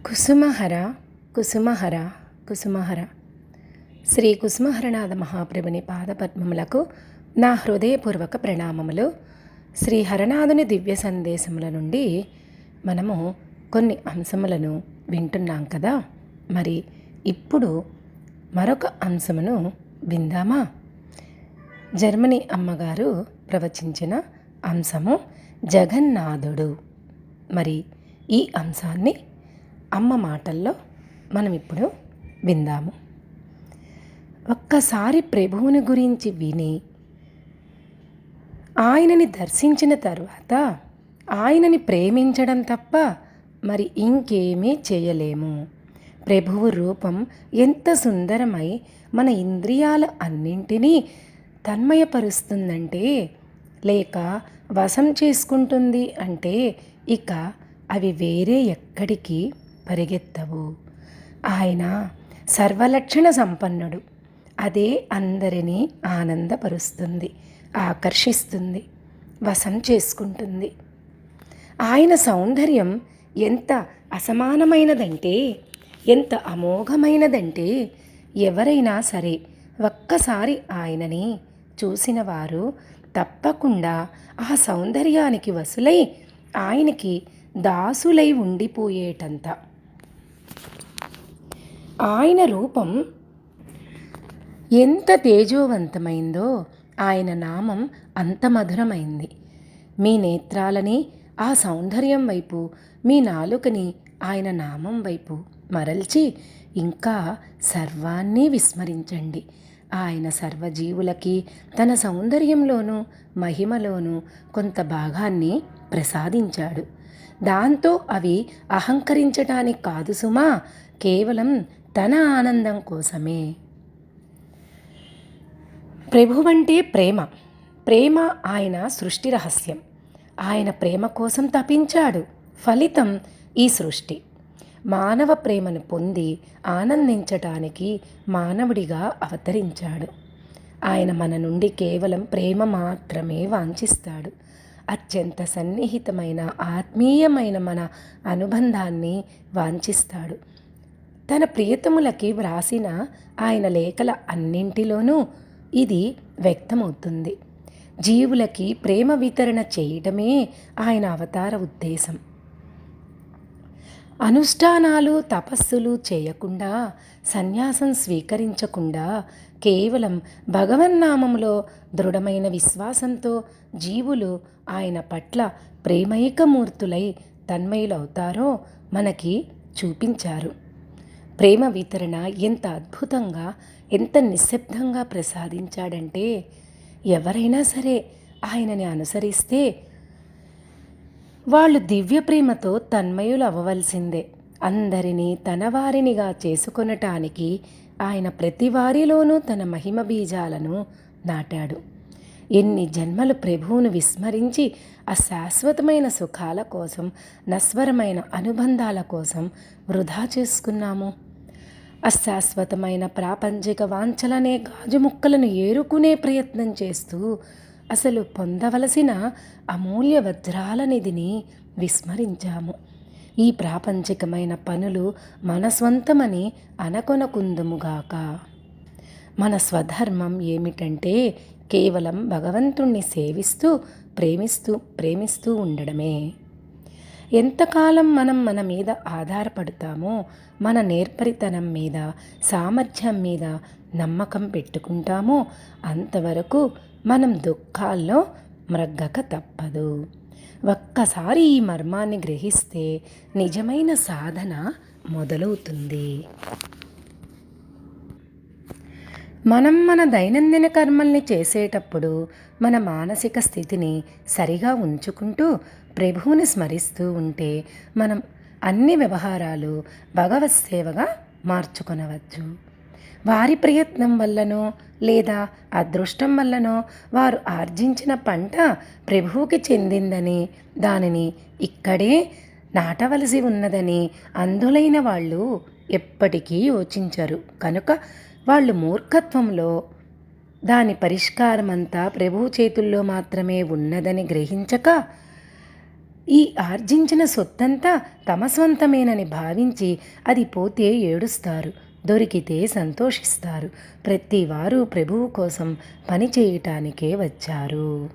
కుసుమహర కుసుమహర కుసుమహర శ్రీ కుసుమహరనాథ మహాప్రభుని పాదపద్మములకు నా హృదయపూర్వక ప్రణామములు. శ్రీ హరనాథుని దివ్య సందేశముల నుండి మనము కొన్ని అంశములను వింటున్నాం కదా. మరి ఇప్పుడు మరొక అంశమును విందామా? జర్మనీ అమ్మగారు ప్రవచించిన అంశము జగన్నాథుడు. మరి ఈ అంశాన్ని అమ్మ మాటల్లో మనం ఇప్పుడు విందాము. ఒక్కసారి ప్రభువుని గురించి విని ఆయనని దర్శించిన తర్వాత ఆయనని ప్రేమించడం తప్ప మరి ఇంకేమీ చేయలేము. ప్రభువు రూపం ఎంత సుందరమై మన ఇంద్రియాల అన్నింటినీ తన్మయపరుస్తుందంటే, లేక వశం చేసుకుంటుంది అంటే ఇక అవి వేరే ఎక్కడికి పరిగెత్తవు. ఆయన సర్వలక్షణ సంపన్నుడు. అదే అందరినీ ఆనందపరుస్తుంది, ఆకర్షిస్తుంది, వశం చేసుకుంటుంది. ఆయన సౌందర్యం ఎంత అసమానమైనదంటే, ఎంత అమోఘమైనదంటే ఎవరైనా సరే ఒక్కసారి ఆయనని చూసిన వారు తప్పకుండా ఆ సౌందర్యానికి వసులై ఆయనకి దాసులై ఉండిపోయేటంత. ఆయన రూపం ఎంత తేజోవంతమైందో ఆయన నామం అంత మధురమైంది. మీ నేత్రాలని ఆ సౌందర్యం వైపు, మీ నాలుకని ఆయన నామం వైపు మరల్చి ఇంకా సర్వాన్ని విస్మరించండి. ఆయన సర్వజీవులకి తన సౌందర్యంలోనూ మహిమలోనూ కొంత భాగాన్ని ప్రసాదించాడు. దాంతో అవి అహంకరించటానికి కాదు సుమా, కేవలం తన ఆనందం కోసమే. ప్రభువంటే ప్రేమ. ప్రేమ ఆయన సృష్టి రహస్యం. ఆయన ప్రేమ కోసం తపించాడు. ఫలితం ఈ సృష్టి. మానవ ప్రేమను పొంది ఆనందించటానికి మానవుడిగా అవతరించాడు. ఆయన మన నుండి కేవలం ప్రేమ మాత్రమే వాంఛిస్తాడు. అత్యంత సన్నిహితమైన ఆత్మీయమైన మన అనుబంధాన్ని వాంఛిస్తాడు. తన ప్రియతములకి వ్రాసిన ఆయన లేఖల అన్నింటిలోనూ ఇది వ్యక్తమవుతుంది. జీవులకి ప్రేమ వితరణ చేయటమే ఆయన అవతార ఉద్దేశం. అనుష్ఠానాలు తపస్సులు చేయకుండా, సన్యాసం స్వీకరించకుండా, కేవలం భగవన్నామంలో దృఢమైన విశ్వాసంతో జీవులు ఆయన పట్ల ప్రేమైకమూర్తులై తన్మయులవుతారో మనకి చూపించారు. ప్రేమ వితరణ ఎంత అద్భుతంగా, ఎంత నిశ్శబ్దంగా ప్రసాదించాడంటే, ఎవరైనా సరే ఆయనని అనుసరిస్తే వాళ్ళు దివ్య ప్రేమతో తన్మయులు అవ్వవలసిందే. అందరినీ తన వారినిగా చేసుకొనటానికి ఆయన ప్రతి వారిలోనూ తన మహిమ బీజాలను నాటాడు. ఎన్ని జన్మలు ప్రభువును విస్మరించి అశాశ్వతమైన సుఖాల కోసం, నశ్వరమైన అనుబంధాల కోసం వృధా చేసుకున్నాము. అశాశ్వతమైన ప్రాపంచిక వాంఛలనే గాజు ముక్కలను ఏరుకునే ప్రయత్నం చేస్తూ అసలు పొందవలసిన అమూల్య వజ్రాల నిధిని విస్మరించాము. ఈ ప్రాపంచికమైన పనులు మన స్వంతమని అనకొనకుందుముగాక. మన స్వధర్మం ఏమిటంటే కేవలం భగవంతుణ్ణి సేవిస్తూ ప్రేమిస్తూ ఉండడమే. ఎంతకాలం మనం మన మీద ఆధారపడతామో, మన నేర్పరితనం మీద, సామర్థ్యం మీద నమ్మకం పెట్టుకుంటామో అంతవరకు మనం దుఃఖాల్లో మ్రగ్గక తప్పదు. ఒక్కసారి ఈ మర్మాన్ని గ్రహిస్తే నిజమైన సాధన మొదలవుతుంది. మనం మన దైనందిన కర్మల్ని చేసేటప్పుడు మన మానసిక స్థితిని సరిగా ఉంచుకుంటూ ప్రభువుని స్మరిస్తూ ఉంటే మనం అన్ని వ్యవహారాలు భగవత్ సేవగా మార్చుకొనవచ్చు. వారి ప్రయత్నం వల్లనో లేదా అదృష్టం వల్లనో వారు ఆర్జించిన పంట ప్రభువుకి చెందిందని, దానిని ఇక్కడే నాటవలసి ఉన్నదని అంధులైన వాళ్ళు ఎప్పటికీ యోచించరు. కనుక వాళ్ళు మూర్ఖత్వంలో దాని పరిష్కారమంతా ప్రభువు చేతుల్లో మాత్రమే ఉన్నదని గ్రహించక ఈ ఆర్జించిన సొత్తంతా తమ స్వంతమేనని భావించి అది పోతే ఏడుస్తారు, దొరికితే సంతోషిస్తారు. ప్రతివారు ప్రభువు కోసం పని చేయటానికే వచ్చారు.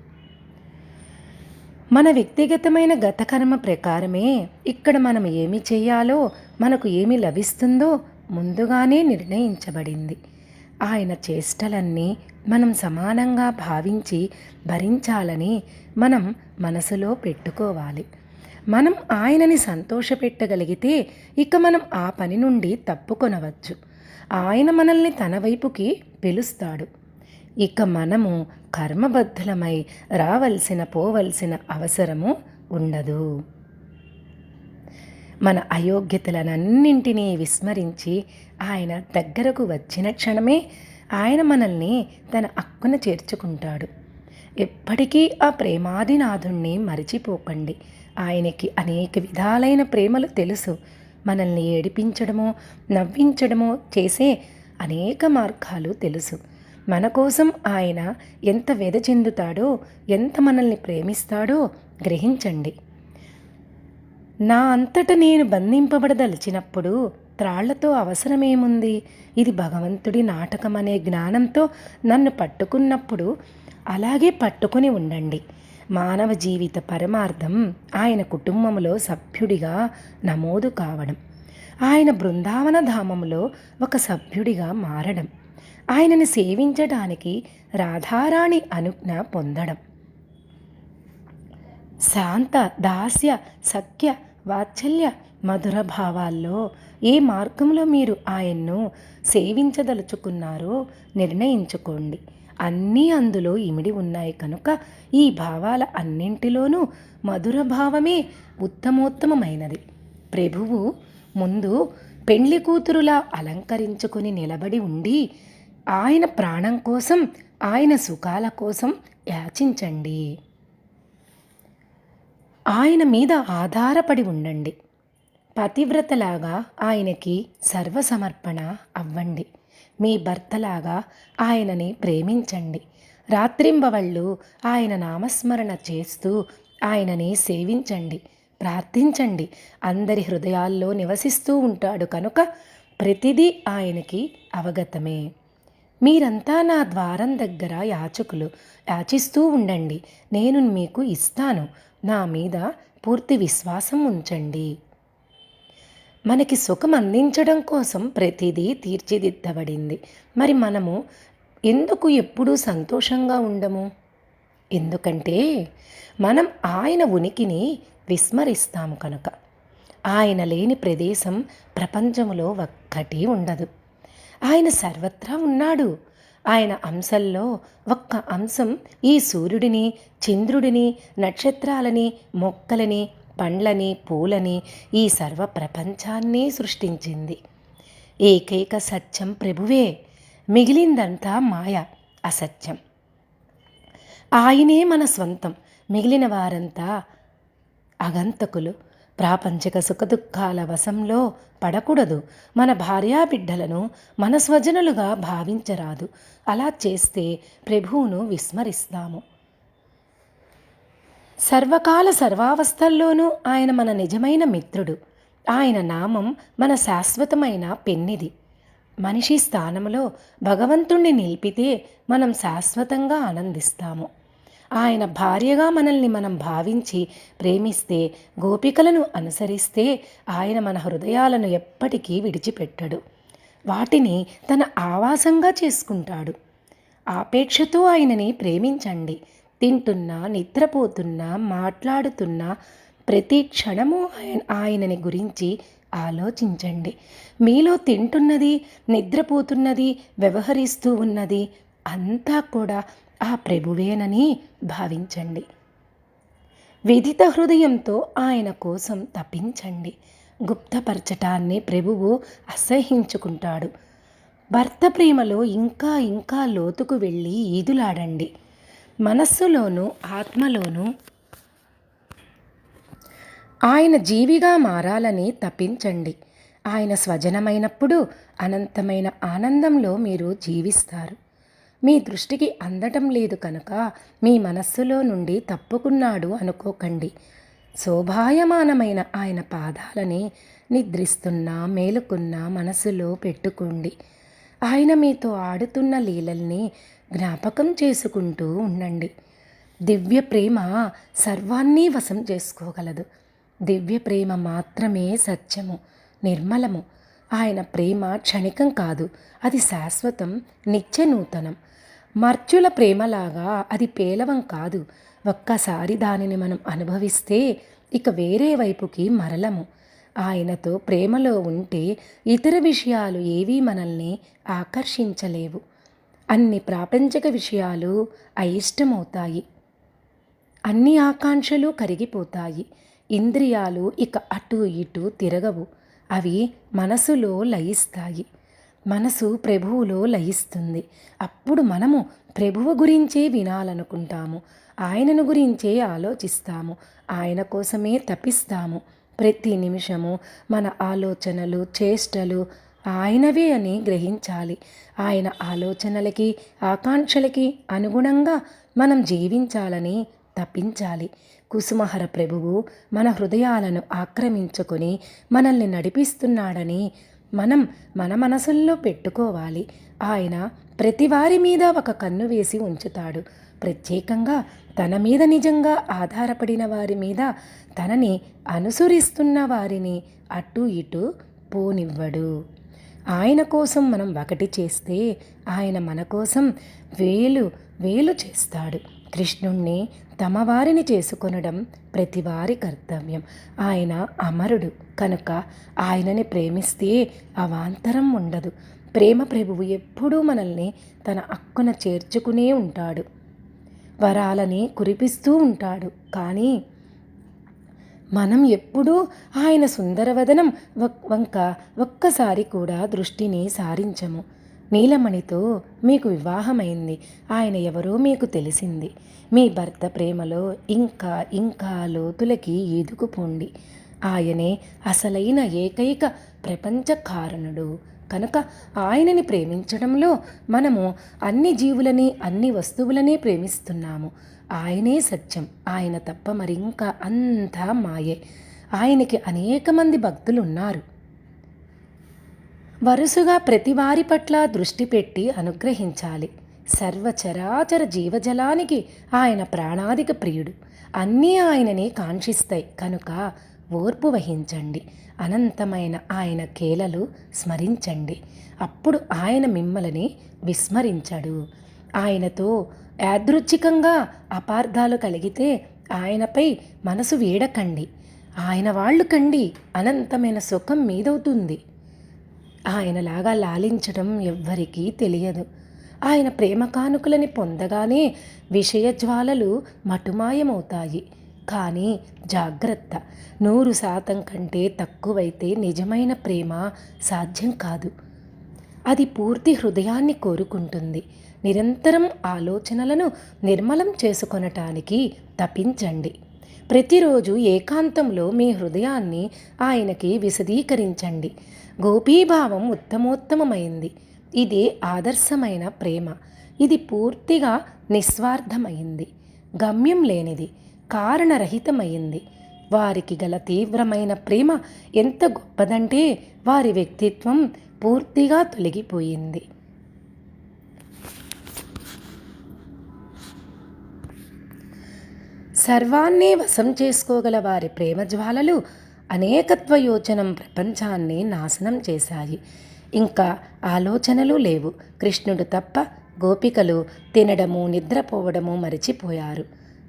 మన వ్యక్తిగతమైన గతకర్మ ప్రకారమే ఇక్కడ మనం ఏమి చేయాలో, మనకు ఏమి లభిస్తుందో ముందుగానే నిర్ణయించబడింది. ఆయన చేష్టలన్నీ మనం సమానంగా భావించి భరించాలని మనం మనసులో పెట్టుకోవాలి. మనం ఆయనని సంతోషపెట్టగలిగితే ఇక మనం ఆ పని నుండి తప్పుకొనవచ్చు. ఆయన మనల్ని తన వైపుకి పిలుస్తాడు. ఇక మనము కర్మబద్ధులమై పోవలసిన అవసరము ఉండదు. మన అయోగ్యతలనన్నింటినీ విస్మరించి ఆయన దగ్గరకు వచ్చిన క్షణమే ఆయన మనల్ని తన అక్కున చేర్చుకుంటాడు. ఎప్పటికీ ఆ ప్రేమాదినాథుణ్ణి మరిచిపోకండి. ఆయనకి అనేక విధాలైన ప్రేమలు తెలుసు. మనల్ని ఏడిపించడమో నవ్వించడమో చేసే అనేక మార్గాలు తెలుసు. మన కోసం ఆయన ఎంత వ్యధ చెందుతాడో, ఎంత మనల్ని ప్రేమిస్తాడో గ్రహించండి. నా అంతట నేను బంధింపబడదలిచినప్పుడు త్రాళ్లతో అవసరమేముంది? ఇది భగవంతుడి నాటకమనే జ్ఞానంతో నన్ను పట్టుకున్నప్పుడు అలాగే పట్టుకుని ఉండండి. మానవ జీవిత పరమార్థం ఆయన కుటుంబంలో సభ్యుడిగా నమోదు కావడం, ఆయన బృందావన ధామంలో ఒక సభ్యుడిగా మారడం, ఆయనని సేవించడానికి రాధారాణి అనుజ్ఞ పొందడం. శాంత, దాస్య, సఖ్య, వాత్సల్య, మధుర భావాల్లో ఏ మార్గంలో మీరు ఆయన్ను సేవించదలుచుకున్నారో నిర్ణయించుకోండి. అన్నీ అందులో ఇమిడి ఉన్నాయి కనుక ఈ భావాల అన్నింటిలోనూ మధుర భావమే ఉత్తమోత్తమైనది. ప్రభువు ముందు పెండ్లి కూతురులా అలంకరించుకొని నిలబడి ఉండి ఆయన ప్రాణం కోసం, ఆయన సుఖాల కోసం యాచించండి. ఆయన మీద ఆధారపడి ఉండండి. పతివ్రతలాగా ఆయనకి సర్వసమర్పణ అవ్వండి. మీ భర్తలాగా ఆయనని ప్రేమించండి. రాత్రింబవళ్ళు ఆయన నామస్మరణ చేస్తూ ఆయనని సేవించండి, ప్రార్థించండి. అందరి హృదయాల్లో నివసిస్తూ ఉంటాడు కనుక ప్రతిదీ ఆయనకి అవగతమే. మీరంతా నా ద్వారం దగ్గర యాచకులు. యాచిస్తూ ఉండండి, నేను మీకు ఇస్తాను. నా మీద పూర్తి విశ్వాసం ఉంచండి. మనకి సుఖం అందించడం కోసం ప్రతిదీ తీర్చిదిద్దబడింది. మరి మనము ఎందుకు ఎప్పుడూ సంతోషంగా ఉండము? ఎందుకంటే మనం ఆయన ఉనికిని విస్మరిస్తాము కనుక. ఆయన లేని ప్రదేశం ప్రపంచంలో ఒక్కటి ఉండదు. ఆయన సర్వత్రా ఉన్నాడు. ఆయన అంశంలో ఒక్క అంశం ఈ సూర్యుడిని, చంద్రుడిని, నక్షత్రాలని, మొక్కలని, పండ్లని, పూలని, ఈ సర్వ ప్రపంచాన్ని సృష్టించింది. ఏకైక సత్యం ప్రభువే. మిగిలిందంతా మాయ, అసత్యం. ఆయనే మన స్వంతం. మిగిలిన వారంతా అగంతకులు. ప్రాపంచిక సుఖదుఖాల వశంలో పడకూడదు. మన భార్యాబిడ్డలను మన స్వజనులుగా భావించరాదు. అలా చేస్తే ప్రభువును విస్మరిస్తాము. సర్వకాల సర్వావస్థల్లోనూ ఆయన మన నిజమైన మిత్రుడు. ఆయన నామం మన శాశ్వతమైన పెన్నిది. మనిషి స్థానంలో భగవంతుణ్ణి నిలిపితే మనం శాశ్వతంగా ఆనందిస్తాము. ఆయన భార్యగా మనల్ని మనం భావించి ప్రేమిస్తే, గోపికలను అనుసరిస్తే ఆయన మన హృదయాలను ఎప్పటికీ విడిచిపెట్టడు. వాటిని తన ఆవాసంగా చేసుకుంటాడు. ఆపేక్షతో ఆయనని ప్రేమించండి. తింటున్నా, నిద్రపోతున్నా, మాట్లాడుతున్నా ప్రతి క్షణము ఆయనని గురించి ఆలోచించండి. మీలో తింటున్నది, నిద్రపోతున్నది, వ్యవహరిస్తూ ఉన్నది అంతా కూడా ఆ ప్రభువేనని భావించండి. విదిత హృదయంతో ఆయన కోసం తపించండి. గుప్తపరచటాన్ని ప్రభువు అసహ్యించుకుంటాడు. భర్త ప్రేమలో ఇంకా ఇంకా లోతుకు వెళ్ళి ఈదులాడండి. మనస్సులోనూ ఆత్మలోనూ ఆయన జీవిగా మారాలని తపించండి. ఆయన స్వజనమైనప్పుడు అనంతమైన ఆనందంలో మీరు జీవిస్తారు. మీ దృష్టికి అందటం లేదు కనుక మీ మనస్సులో నుండి తప్పుకున్నాడు అనుకోకండి. శోభాయమానమైన ఆయన పాదాలని నిద్రిస్తున్న మేలుకున్న మనసులో పెట్టుకోండి. ఆయన మీతో ఆడుతున్న లీలల్ని జ్ఞాపకం చేసుకుంటూ ఉండండి. దివ్య ప్రేమ సర్వాన్ని వశం చేసుకోగలదు. దివ్య ప్రేమ మాత్రమే సత్యము, నిర్మలము. ఆయన ప్రేమ క్షణికం కాదు, అది శాశ్వతం, నిత్య నూతనం. మర్చుల ప్రేమలాగా అది పేలవం కాదు. ఒక్కసారి దానిని మనం అనుభవిస్తే ఇక వేరే వైపుకి మరలము. ఆయనతో ప్రేమలో ఉంటే ఇతర విషయాలు ఏవీ మనల్ని ఆకర్షించలేవు. అన్ని ప్రాపంచిక విషయాలు అయిష్టమవుతాయి. అన్ని ఆకాంక్షలు కరిగిపోతాయి. ఇంద్రియాలు ఇక అటు ఇటు తిరగవు. అవి మనసులో లయిస్తాయి. మనసు ప్రభువులో లయిస్తుంది. అప్పుడు మనము ప్రభువు గురించే వినాలనుకుంటాము. ఆయనను గురించే ఆలోచిస్తాము. ఆయన కోసమే తపిస్తాము. ప్రతి నిమిషము మన ఆలోచనలు, చేష్టలు ఆయనవే అని గ్రహించాలి. ఆయన ఆలోచనలకి, ఆకాంక్షలకి అనుగుణంగా మనం జీవించాలని తప్పించాలి. కుసుమహర ప్రభువు మన హృదయాలను ఆక్రమించుకొని మనల్ని నడిపిస్తున్నాడని మనం మన మనసుల్లో పెట్టుకోవాలి. ఆయన ప్రతివారి మీద ఒక కన్ను వేసి ఉంచుతాడు. ప్రత్యేకంగా తన మీద నిజంగా ఆధారపడిన వారి మీద, తనని అనుసరిస్తున్న వారిని అటు ఇటు పోనివ్వడు. ఆయన కోసం మనం ఒకటి చేస్తే ఆయన మన కోసం వేలు వేలు చేస్తాడు. కృష్ణుణ్ణి తమ వారిని చేసుకొనడం ప్రతివారి కర్తవ్యం. ఆయన అమరుడు కనుక ఆయనని ప్రేమిస్తే అవాంతరం ఉండదు. ప్రేమ ప్రభువు ఎప్పుడూ మనల్ని తన అక్కున చేర్చుకునే ఉంటాడు. వరాలని కురిపిస్తూ ఉంటాడు. కానీ మనం ఎప్పుడూ ఆయన సుందరవదనం వంక ఒక్కసారి కూడా దృష్టిని సారించము. నీలమణితో మీకు వివాహమైంది. ఆయన ఎవరో మీకు తెలిసింది. మీ భర్త ప్రేమలో ఇంకా ఇంకా లోతులకి ఈదుకుపోండి. ఆయనే అసలైన ఏకైక ప్రపంచ కారణుడు. కనుక ఆయనని ప్రేమించడంలో మనము అన్ని జీవులని, అన్ని వస్తువులని ప్రేమిస్తున్నాము. ఆయనే సత్యం. ఆయన తప్ప మరింకా అంతా మాయే. ఆయనకి అనేక మంది భక్తులు ఉన్నారు. వరుసగా ప్రతి వారి పట్ల దృష్టి పెట్టి అనుగ్రహించాలి. సర్వచరాచర జీవజలానికి ఆయన ప్రాణాధిక ప్రియుడు. అన్నీ ఆయనని కాంక్షిస్తాయి. కనుక ఓర్పు వహించండి. అనంతమైన ఆయన కేలలు స్మరించండి. అప్పుడు ఆయన మిమ్మల్ని విస్మరించడు. ఆయనతో యాదృచ్ఛికంగా అపార్థాలు కలిగితే ఆయనపై మనసు వీడకండి. ఆయన వాళ్ళు కండి. అనంతమైన సుఖం మీదవుతుంది. ఆయనలాగా లాలించడం ఎవ్వరికీ తెలియదు. ఆయన ప్రేమ కానుకలని పొందగానే విషయజ్వాలలు మటుమాయమవుతాయి. కానీ జాగ్రత్త, 100% కంటే తక్కువైతే నిజమైన ప్రేమ సాధ్యం కాదు. అది పూర్తి హృదయాన్ని కోరుకుంటుంది. నిరంతరం ఆలోచనలను నిర్మలం చేసుకొనటానికి తపించండి. ప్రతిరోజు ఏకాంతంలో మీ హృదయాన్ని ఆయనకి విశదీకరించండి. గోపీభావం ఉత్తమోత్తమమైంది. ఇది ఆదర్శమైన ప్రేమ. ఇది పూర్తిగా నిస్వార్థమైంది, గమ్యం లేనిది, కారణరహితమైంది. వారికి గల తీవ్రమైన ప్రేమ ఎంత గొప్పదంటే వారి వ్యక్తిత్వం పూర్తిగా తొలగిపోయింది. సర్వాన్ని వశం చేసుకోగల వారి ప్రేమ జ్వాలలు అనేకత్వ యోచనం ప్రపంచాన్ని నాశనం చేశాయి. ఇంకా ఆలోచనలు లేవు. కృష్ణుడు తప్ప గోపికలు తినడము, నిద్రపోవడము మరిచిపోయారు.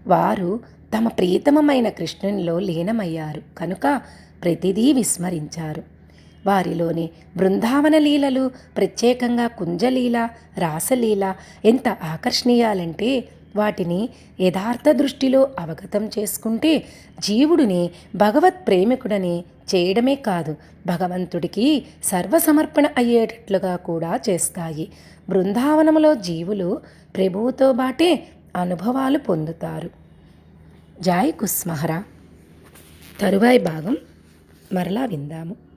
వారు తమ ప్రియతమమైన కృష్ణునిలో లీనమయ్యారు. కనుక ప్రతిదీ విస్మరించారు. వారిలోని బృందావన లీలలు, ప్రత్యేకంగా కుంజలీల, రాసలీల ఎంత ఆకర్షణీయాలంటే వాటిని యథార్థ దృష్టిలో అవగతం చేసుకుంటే జీవుడిని భగవత్ ప్రేమికుడని చేయడమే కాదు, భగవంతుడికి సర్వసమర్పణ అయ్యేటట్లుగా కూడా చేస్తాయి. బృందావనంలో జీవులు ప్రభువుతో బాటే అనుభవాలు పొందుతారు. జాయ్ కుస్మహరా. తరువాయి భాగం మరలా విందాము.